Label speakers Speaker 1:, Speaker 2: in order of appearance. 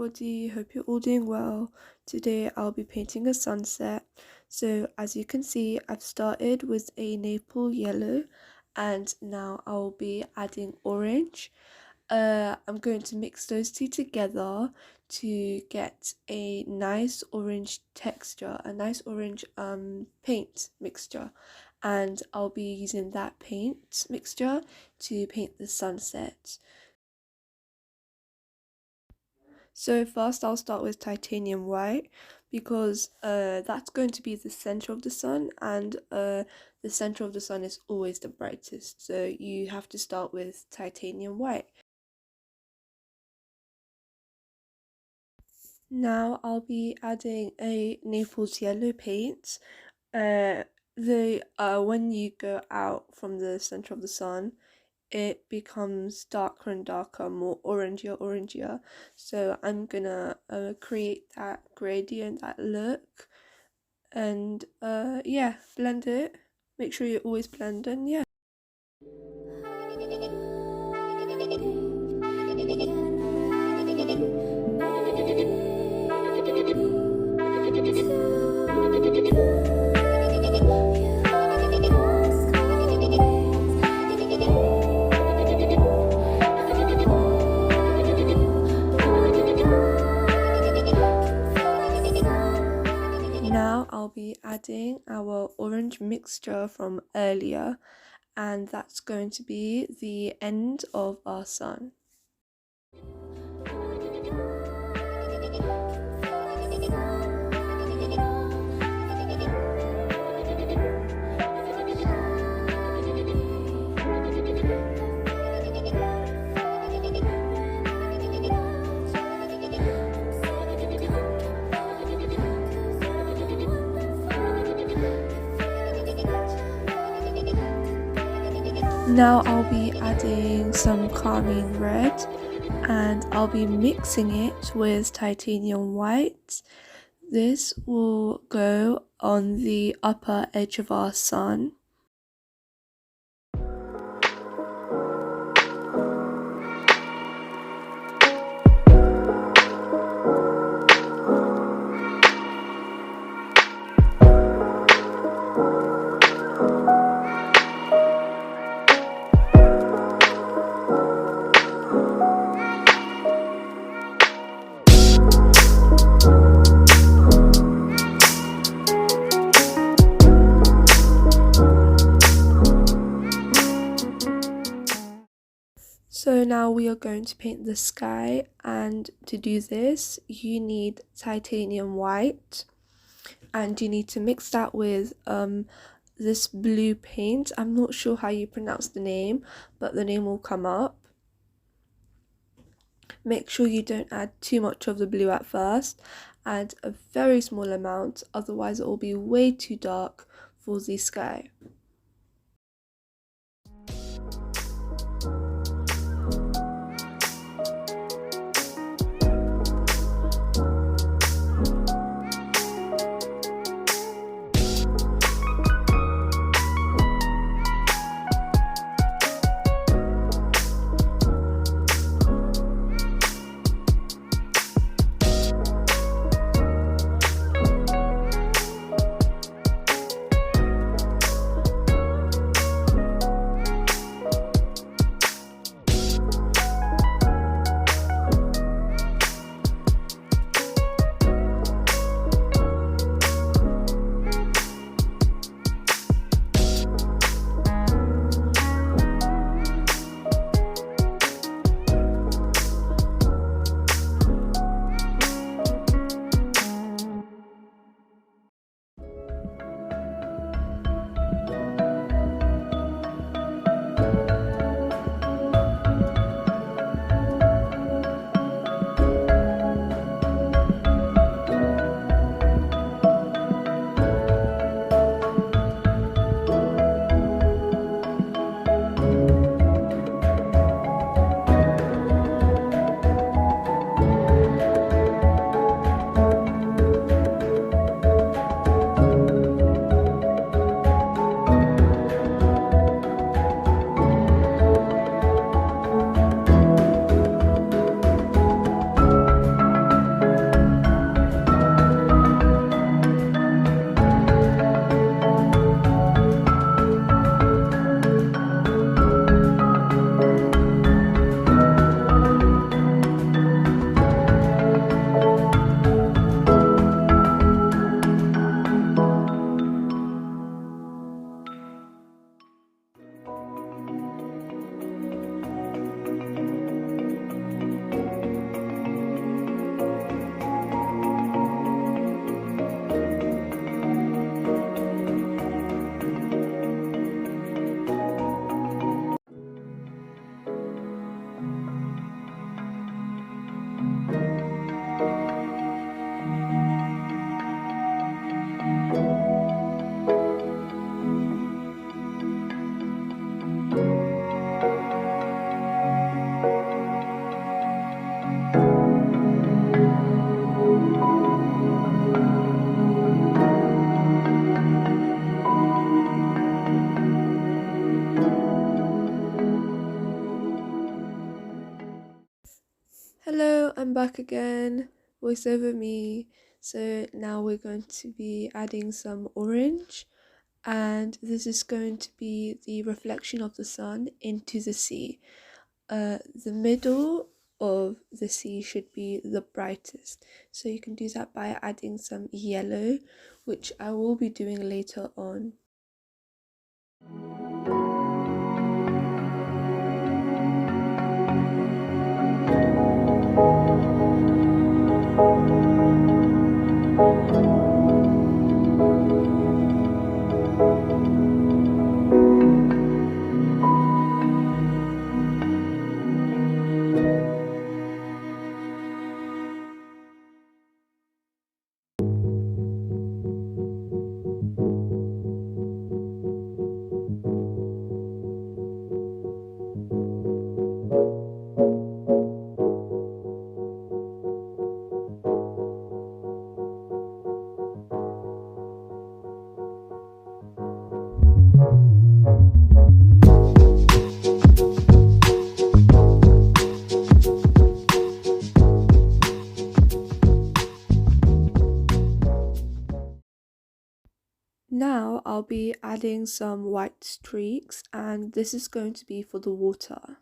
Speaker 1: everybody, hope you're all doing well. Today I'll be painting a sunset. So as you can see, I've started with a maple yellow and now I'll be adding orange. I'm going to mix those two together to get a nice orange texture, a nice orange paint mixture, and I'll be using that paint mixture to paint the sunset. So first I'll start with titanium white because that's going to be the center of the sun, and the center of the sun is always the brightest, so you have to start with titanium white. Now I'll be adding a Naples yellow paint. When you go out from the center of the sun, it becomes darker and darker, more orangier. So I'm gonna create that gradient, that look, and yeah, blend it. Make sure you're always blending, yeah. Now I'll be adding our orange mixture from earlier, and that's going to be the end of our sun. Now I'll be adding some carmine red and I'll be mixing it with titanium white. This will go on the upper edge of our sun. So now we are going to paint the sky, and to do this you need titanium white and you need to mix that with this blue paint. I'm not sure how you pronounce the name, but the name will come up. Make sure you don't add too much of the blue at first. Add a very small amount, otherwise it will be way too dark for the sky. back again, voice over me. So now we're going to be adding some orange, and this is going to be the reflection of the sun into the sea. The middle of the sea should be the brightest, so you can do that by adding some yellow, which I will be doing later on. Now I'll be adding some white streaks, and this is going to be for the water.